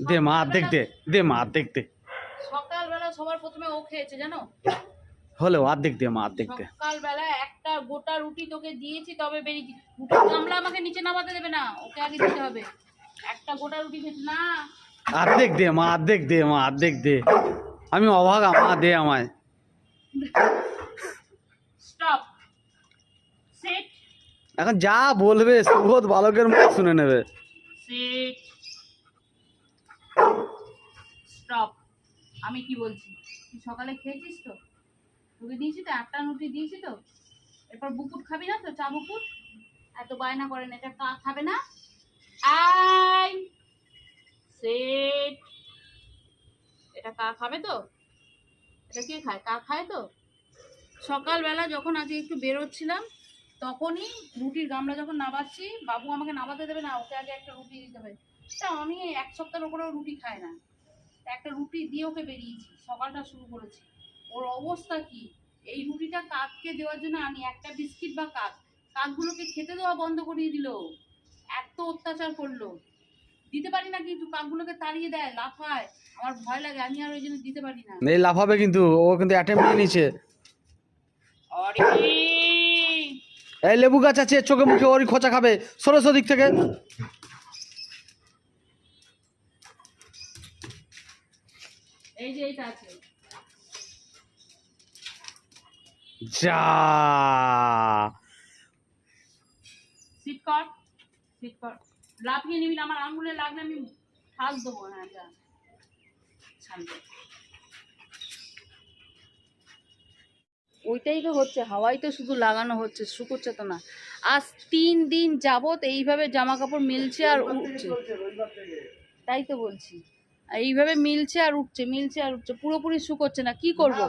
দে মা অর্ধেক দে, দে মা অর্ধেক দে। সকালবেলা সবার প্রথমে ও খেয়েছে জানো। হলো অর্ধেক দে মা অর্ধেক দে। সকালবেলা একটা গোটা রুটি তোকে দিয়েছি তবে বেরিয়েছি। রুটির গামলা আমাকে নিচে নামাতে দেবে না, ওকে আগে দিতে হবে। একটা গোটা রুটি খেয়েছি না। অর্ধেক দে মা অর্ধেক দে মা অর্ধেক দে, আমি অভাগা মা, দে আমায়। স্টপ, সিট, এখন যা বলবে সুবোধ বালকের মুখ শুনে নেবে। Sit, stop. আমি কি বলছি, তুই সকালে খেয়েছিস তো? তোকে দিয়েছি তো, একটা রুটি দিয়েছি তো। এরপর বুকুট খাবি না তো? চা বুকুট এত বায়না করেন, এটা খাবে না। আই সেট, এটা খাবে তো? এটা কে খায়? খায় তো। সকালবেলা যখন আজকে একটু বেরোচ্ছিলাম তখনই রুটির গামলা যখন নাবাচ্ছি, বাবু আমাকে নাবাতে দেবে না, ওকে আগে একটা রুটি দিতে হবে। তা আমি এক সপ্তাহের ওপরেও রুটি খাই না, একটা রুটি দিয়ে ওকে বেরিয়েছি, সকালটা শুরু করেছি। ওর অবস্থা কি, এই রুটিটা কাককে দেওয়ার জন্য আনি, একটা বিস্কিট বা কাকগুলোকে খেতে দেওয়া বন্ধ করিয়ে দিল, এত অত্যাচার করলো। দিতে পারি না, কিন্তু কাকগুলোকে তাড়িয়ে দেয়, লাফায়, আমার ভয় লাগে, আমি আর ওই জন্য দিতে পারি না। এই লাফাবে কিন্তু, ও কিন্তু অ্যাটেম্প নিয়ে নিচ্ছে। এই লেবু গাছ আছে চোখে মুখে, ওরই খোঁচা খাবে, সরস দিক থেকে। এই যে এইটা আছে, যা সিট কর, সিট কর, লাফিয়ে নিবি না, আমার আঙুলে লাগলে আমি ফাঁস দেবো। হ্যাঁ যা, শান্তি। ওইটাই তো হচ্ছে, হাওয়াই তো শুধু লাগানো হচ্ছে, শুকোচ্ছে তো না। আজ 3 দিন যাবত এইভাবে জামা কাপড় মিলছে আর উঠছে, তাই তো বলছি, এইভাবে মিলছে আর উঠছে, মিলছে আর উঠছে, পুরোপুরি শুকোচ্ছে না। কি করবো?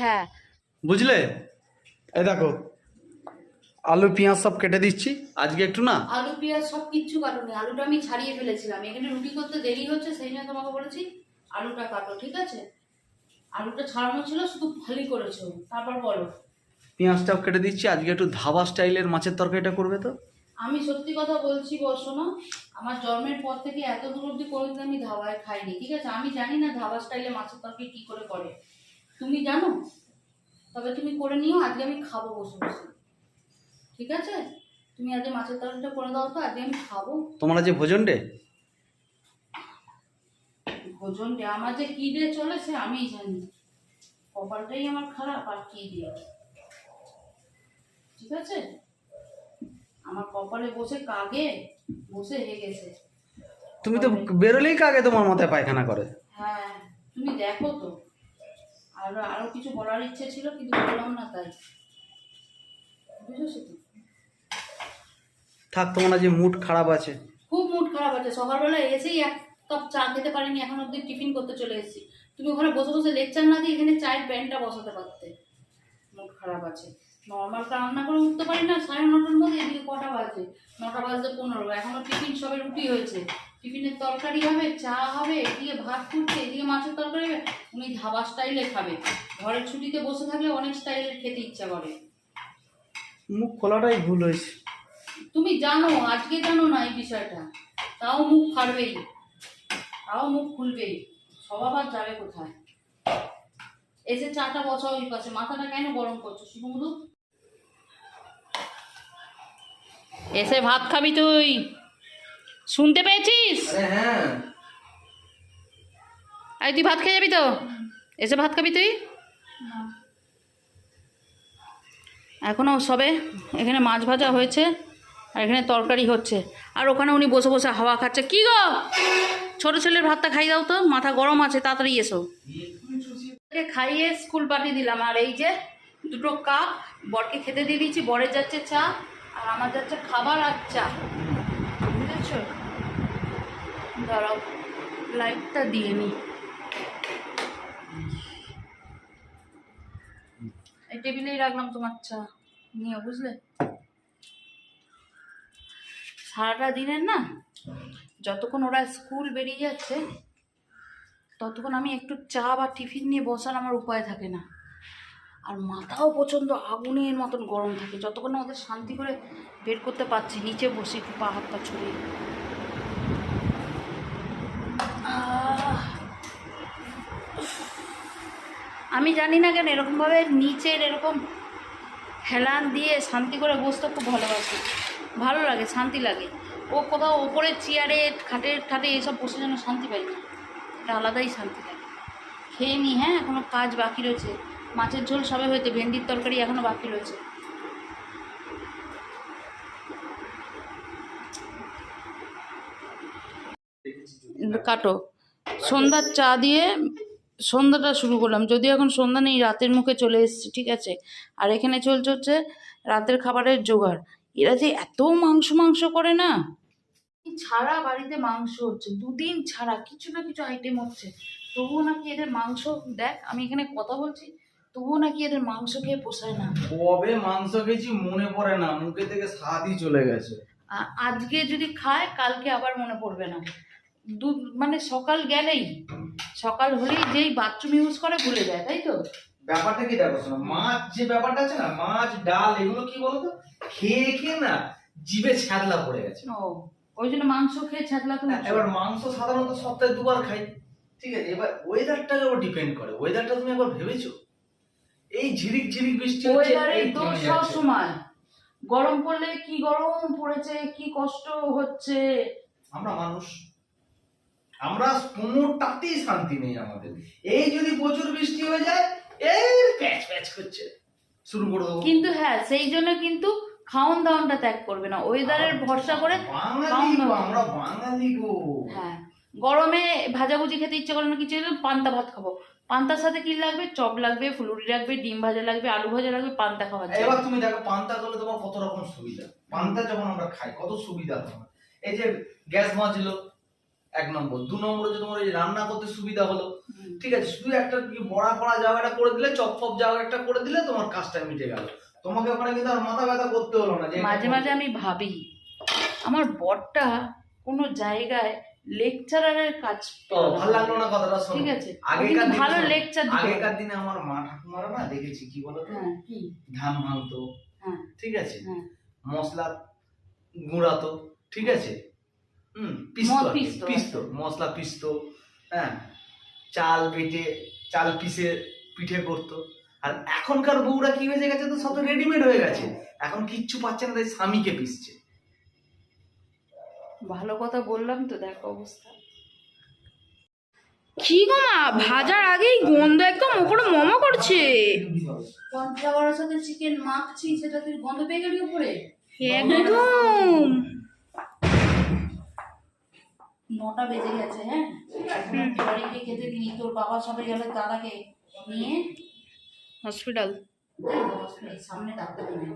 হ্যাঁ বুঝলে, এই দেখো আলু পেঁয়াজ সব কেটে দিচ্ছি আজকে একটু না। আলু পেঁয়াজ সব কিচ্ছু কাটুনি, আলুটা আমি ছাড়িয়ে ফেলেছিলাম, এখানে রুটি করতে দেরি হচ্ছে সেই জন্য তোমাকে বলেছি আলুটা কাটো, ঠিক আছে? আলুটা ছাড়ানো ছিল, শুধু ভালি করেছো। তারপর বলো। পেঁয়াজটাও কেটে দিচ্ছি, আজকে একটু ধাবা স্টাইলের মাছের তরকারিটা করবে তো। আমি সত্যি কথা বলছি শোনো, আমার জন্মের পর থেকে এত দূর অব্দি কোনোদিন আমি ধাবায় খাইনি, ঠিক আছে? আমি জানি না ধাবা স্টাইলে মাছের তরকারি কি করে করে, তুমি জানো? তবে তুমি করে নিও, আজকে আমি খাবো বসে বসে, ঠিক আছে? তুমি আজকে মাছের তরকারিটা করে দাও তো, আজকে আমি খাবো। তোমরা যে ভোজন ডে, ভোজন ডে আমার যে কি ডে চলে সে আমিই জানি, কপালটাই আমার খারাপ, আর কি দিয়ে, ঠিক আছে? আমার কপালে বসে কাগে, বসে হেগেছে। তুমি তো বেরোলেই কাগে তোমার মাথায় পায়খানা করে। হ্যাঁ তুমি দেখো তো, আরো কিছু বলার ইচ্ছে ছিল কিন্তু বললাম না, তাই বুঝেছো তো? থাক, তোমরা যে মুড খারাপ আছে। খুব মুড খারাপ আছে, সকালবেলা এসেই এক কাপ চা খেতে পারিনি, এখন অব্দি টিফিন করতে চলে এসেছি। তুমি ওখানে বসে বসে লেকচার না দিয়ে এখানে চায়ের প্যানটা বসাতে পারতে। মুড খারাপ আছে, নর্মাল রান্না করে উঠতে পারি না 9:30টার মধ্যে, এদিকে কটা বাজে? 9টা বাজতে 15, এখনো টিফিন সবে রুটি হয়েছে, টিফিনের তরকারি হবে, চা হবে, এদিকে ভাত ফুটছে, এদিকে মাছের তরকারি হবে। উনি ধাবা স্টাইলে খাবে, ঘরের ছুটিতে বসে থাকলে অনেক স্টাইলের খেতে ইচ্ছা করে। মুখ খোলাটাই ভুল হয়েছে। তুমি জানো, আজকে জানো না এই বিষয়টা, তাও মুখ ফাড়বেই, তাও মুখ খুলবেই, স্বভাব আর যাবে কোথায়? এসে চাটা বসাও ওই পাশে, মাথাটা কেন গরম করছো শুধু? এসে ভাত খাবি তুই, শুনতে পেয়েছিস? হ্যাঁ, আরে তুই ভাত খেয়ে যাবি তো? এসে ভাত খাবি তুই? এখনো সবে এখানে মাছ ভাজা হয়েছে আর এখানে তরকারি হচ্ছে, আর ওখানে উনি বসে বসে হাওয়া খাচ্ছে। কি গো, ছোট ছেলের ভাতটা খাই দাও তো, মাথা গরম আছে, তাড়াতাড়ি এসো। খাইয়ে স্কুল পাঠিয়ে দিলাম, আর এই যে 2টো কাপ বরকে খেতে দিয়ে দিয়েছি, বরের যাচ্ছে চা আর আমার যাচ্ছে খাবার আর চা, বুঝেছো? দাঁড়াও লাইটটা দিয়ে নি, এই টেবিলেই রাখলাম তোমার চা, নিও, বুঝলে? সারাটা দিনের না, যতক্ষণ ওরা স্কুল বেরিয়ে যাচ্ছে ততক্ষণ আমি একটু চা বা টিফিন নিয়ে বসার আমার উপায় থাকে না, আর মাথাও প্রচণ্ড আগুনের মতন গরম থাকে, যতক্ষণ না ওদের শান্তি করে বের করতে পারছি, নিচে বসে একটু পা হাত পা ছড়িয়ে। আমি জানি না কেন এরকমভাবে নিচের এরকম হেলান দিয়ে শান্তি করে বসতে খুব ভালোবাসি, ভালো লাগে, শান্তি লাগে। ও কোথাও ওপরে চেয়ারে খাটের ঠাটে এসব বসে যেন শান্তি পাই না, এটা আলাদাই শান্তি লাগে। খেয়ে নি, হ্যাঁ এখনও কাজ বাকি রয়েছে। মাছের ঝোল সবে হয়েছে, ভেন্ডির তরকারি এখনও বাকি রয়েছে। কাটো। সন্ধ্যার চা দিয়ে সন্ধ্যাটা শুরু করলাম, যদিও এখন সন্ধ্যা নেই, রাতের মুখে চলে এসেছি, ঠিক আছে। আর এখানে চলছে হচ্ছে রাতের খাবারের জোগাড়। এরা যে এত মাংস মাংস করে না, ছাড়া বাড়িতে মাংস হচ্ছে, দুদিন ছাড়া কিছু না কিছু আইটেম হচ্ছে, তবুও নাকি এদের মাংস, দেখ আমি এখানে কথা বলছি, তবুও নাকি এদের মাংস খেয়ে পোষায় না। কবে মাংস খেয়েছি মনে পড়ে না, মুখে থেকে স্বাদই চলে গেছে। আজকে যদি খায় কালকে আবার মনে পড়বে না। দুধ মানে সকাল গেলেই, সকাল হলেই যেই বাথরুম ইউজ করে ভুলে যায়, তাই তো। ব্যাপারটা কি দেখো, শোনো, মাছ যে ব্যাপারটা আছে না, মাছ ডাল এগুলো কি বলতো, খেয়ে খেয়ে না জিভে ছ্যাদলা পড়ে গেছে। ও, ওই জন্য মাংস খেয়ে ছাতলা তুমি। এবার মাংস সাধারণত সপ্তাহে 2 বার খাই, ঠিক আছে। এবার ওয়েদারটাকে ও ডিপেন্ড করে, ওয়েদারটা তুমি একবার ভেবেছো? এই ঝিরিক ঝিরিক বৃষ্টি হচ্ছে, ওয়েদারে এই তো থেমে সব যাচ্ছে। সময় গরম পড়লে কি গরম পড়েছে, কি কষ্ট হচ্ছে। আমরা মানুষ, আমরা কোনোটাতেই শান্তি নেই আমাদের। এই যদি প্রচুর বৃষ্টি হয়ে যায়, এই প্যাচ প্যাচ করছে, শুরু করে দেবো। কিন্তু হ্যাঁ, সেই জন্য কিন্তু খাওন দাওনটা ত্যাগ করবে না, ওয়েদারের ভরসা করে বাঙালি গো, আমরা বাঙালি গো। হ্যাঁ, গরমে ভাজাভুজি খেতে ইচ্ছে করে না, কিছু হলে পান্তা ভাত খাবো, পান্তার সাথে কি লাগবে, চপ লাগবে, ফুলুরি লাগবে, ডিম ভাজা লাগবে, আলু ভাজা লাগবে, পান্তা খাওয়া যায়। এবার তুমি দেখো পান্তা করলে তোমার কত রকম সুবিধা। পান্তা যখন আমরা খাই কত সুবিধা তোমার, এই যে গ্যাস বাঁচলো 1 নম্বর, 2 নম্বরে যে তোমার এই রান্না করতে সুবিধা হলো, ঠিক আছে। শুধু একটা কি বড়া করা জায়গাটা করে দিলে, চপ ফপ জায়গাটা করে দিলে তোমার কাজটা মিটে গেল। তোমাকে ওখানে কিন্তু আর মাথা ব্যথা করতে হলো না। যে মাঝে মাঝে আমি ভাবি আমার বরটা কোনো জায়গায় লেকচারারের কাজ পেলো না। ভালো লাগলো না কথাটা, শোনো। ঠিক আছে, আগেকার দিনে ভালো লেকচার দিত। আগেকার দিনে আমার মা ঠাকুমারা না দেখেছি কি বলতো, হ্যাঁ, কি ধান ভাঙতো, হ্যাঁ ঠিক আছে, হ্যাঁ, মশলা গুঁড়াতো, ঠিক আছে, পিসতো আর কি, পিসতো, পিসতো, মশলা পিসতো, হ্যাঁ, চাল বেটে চাল পিষে পিঠে করতো। আর এখনকার বউরা কি হয়ে গেছে, তো সব রেডিমেড হয়ে গেছে, এখন কিচ্ছু পাচ্ছে না, তাই স্বামীকে পিসছে। ভালো কথা বললাম তো, দেখো অবস্থা কি গো মা, ভাজার আগেই গন্ধ একদম উপরে মমা করছে। কর্নফ্লাওয়ারের সাথে চিকেন মাখছি, সেটা তুই গন্ধ পেয়ে গেলি উপরে একদম। 9টা বেজে গেছে, হ্যাঁ বাড়িকে খেতে দিই, তোর বাবা সবে গেলে দাদাকে নিয়ে হসপিটাল। সামনে ডাক্তার নেই।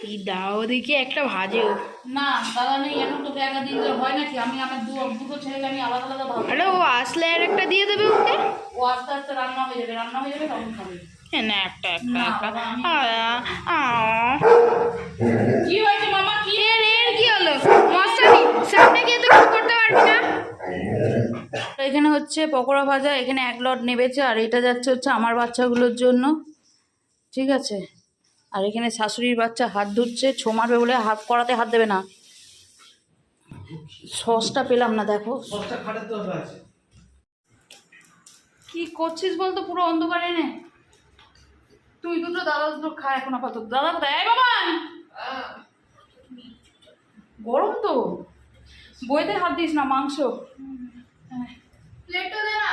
এই দাও দেখি একটা ভাজেও। না দাদা নেই এখন, তোকে একা দিয়ে দিলে হয় নাকি? আমি আমার দুটো ছেলেকে আমি আলাদা আলাদা ভাবি। আরে ও আসলে আর একটা দিয়ে দেবে ওকে। ও আস্তে আস্তে রান্না হয়ে যাবে, রান্না হয়ে যাবে তখন খাবে। না একটা একটা না, একটা বাবা, আমি- কি হয়েছে মামা? কি এর কি হলো? মশারি সামনে গিয়ে তো কিছু করতে পারবি না। এখানে হচ্ছে পকোড়া ভাজা, এখানে 1 লট নেবেছে, আর এটা যাচ্ছে হচ্ছে আমার বাচ্চাগুলোর জন্য, ঠিক আছে। আর এখানে শাশুড়ির বাচ্চা হাত ধুচ্ছে, ছো মারবে বলে হাত করাতে হাত দেবে না। সসটা পেলাম না, দেখো সসটা খাটের তো আছে। কি করছিস বলতো, পুরো অন্ধকারে নে। তুই দুটো, দাদা দুটো খা এখন আপাতত। দাদা কোথায়? এই বাবা, গরম তো, বইতে হাত দিস না, মাংস প্লেটটা দে না।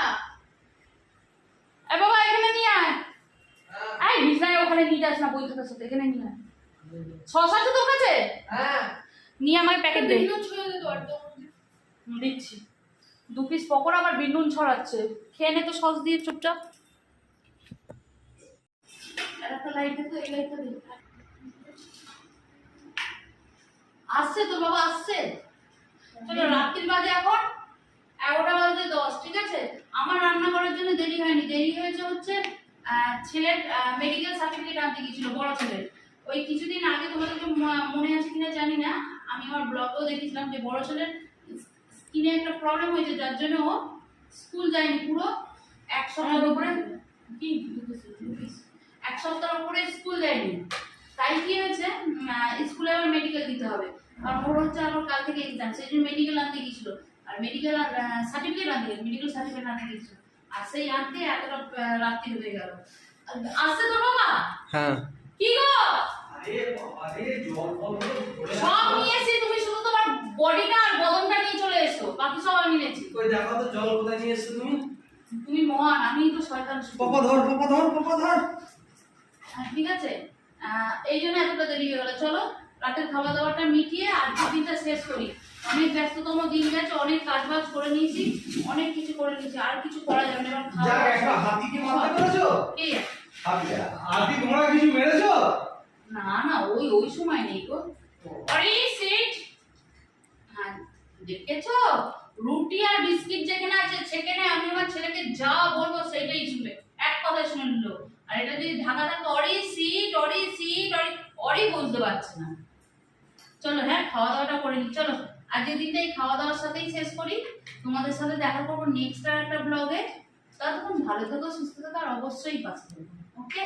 এই বাবা এখানে নিয়ে আয়, এই বিছানায় ওখানে নিয়ে যাস না, বই খাতার সাথে এখানে নিয়ে আয়। সস আছে তোর কাছে? হ্যাঁ, নিয়ে আমাকে প্যাকেট দে। দিচ্ছি 2 পিস পকোড়া, আবার বিনুন ছড়াচ্ছে, খেয়ে নে তো সস দিয়ে চুপচাপ। আসছে তোর বাবা, আসছে। চলো, রাত্রির বাজে এখন 11টা বাজতে 10, ঠিক আছে। আমার রান্না করার জন্য দেরি হয়নি, দেরি হয়েছে হচ্ছে ছেলের মেডিকেল সার্টিফিকেট আনতে গেছিল, বড় ছেলের। ওই কিছুদিন আগে, তোমাদেরকে মনে আছে কিনা জানি না, আমি আমার ব্লগেও দেখেছিলাম যে বড় ছেলের স্কিনে একটা প্রবলেম হয়েছে, যার জন্য ও স্কুল যায়নি পুরো 1 সপ্তাহের উপরে। কি 1 সপ্তাহের উপরে স্কুল যায়নি, তাই কি হয়েছে, স্কুলে আবার মেডিকেল দিতে হবে, কারণ ওর হচ্ছে আবার কাল থেকে এক্সাম, সেই জন্য মেডিকেল আনতে গিয়েছিল। আর মেডিকেল সার্টিফিকেট আনতে গেছিল, মেডিকেল সার্টিফিকেট আনতে গিয়েছিল। আর সেই আনতে এতটা রাত্রি হয়ে গেল। আসছে তোর বাবা? হ্যাঁ। কি গো? আরে বাবা রে, জল ফল পড়ে সব নিয়ে এসে, তুমি শুধু তোমার বডিটা আর বদনটা নিয়ে চলে এসো, বাকি সব আমি নিয়েছি। কই দেখো তো জল কোথায় নিয়ে এসেছো তুমি? তুমি মহান, আমি তো শয়তান শুধু। পাপা ধর, পাপা ধর, পাপা ধর। ঠিক আছে, এই জন্য এতটা দেরি হয়ে গেল। চলো রাতের খাওয়া দাওয়াটা মিটিয়ে আজকের দিনটা শেষ করি। অনেক ব্যস্ততম দিন গেছে, অনেক কাজ বাজ করে নিয়েছি, অনেক কিছু করে নিয়েছি, আর কিছু করা যাবে না। এবার যা খাওয়া একটা হাতিকে মারতে পেরেছো? কি? হাতি তোমরা কিছু মেরেছো? না না, ওই সময় নেই গো। আরে সিট, হ্যাঁ দেখেছো, রুটি আর বিস্কিট যেখানে আছে সেখানে আমি আমার ছেলেকে যা বলবো সেটাই শুনবে, এক কথা শুনলো। আর এটা যদি ঢাকা থাকে অরি সিট, অরি সিট, অরি বুঝতে পারছে না। চলো হ্যাঁ, খাওয়া দাওয়াটা করে নি। চলো আজকের দিনটা এই খাওয়া দাওয়ার সাথেই শেষ করি। তোমাদের সাথে দেখা করবো নেক্সট আর একটা ব্লগে। ততক্ষণ ভালো থেকো, সুস্থ থেকো, আর অবশ্যই পাশে থেকো। ওকে।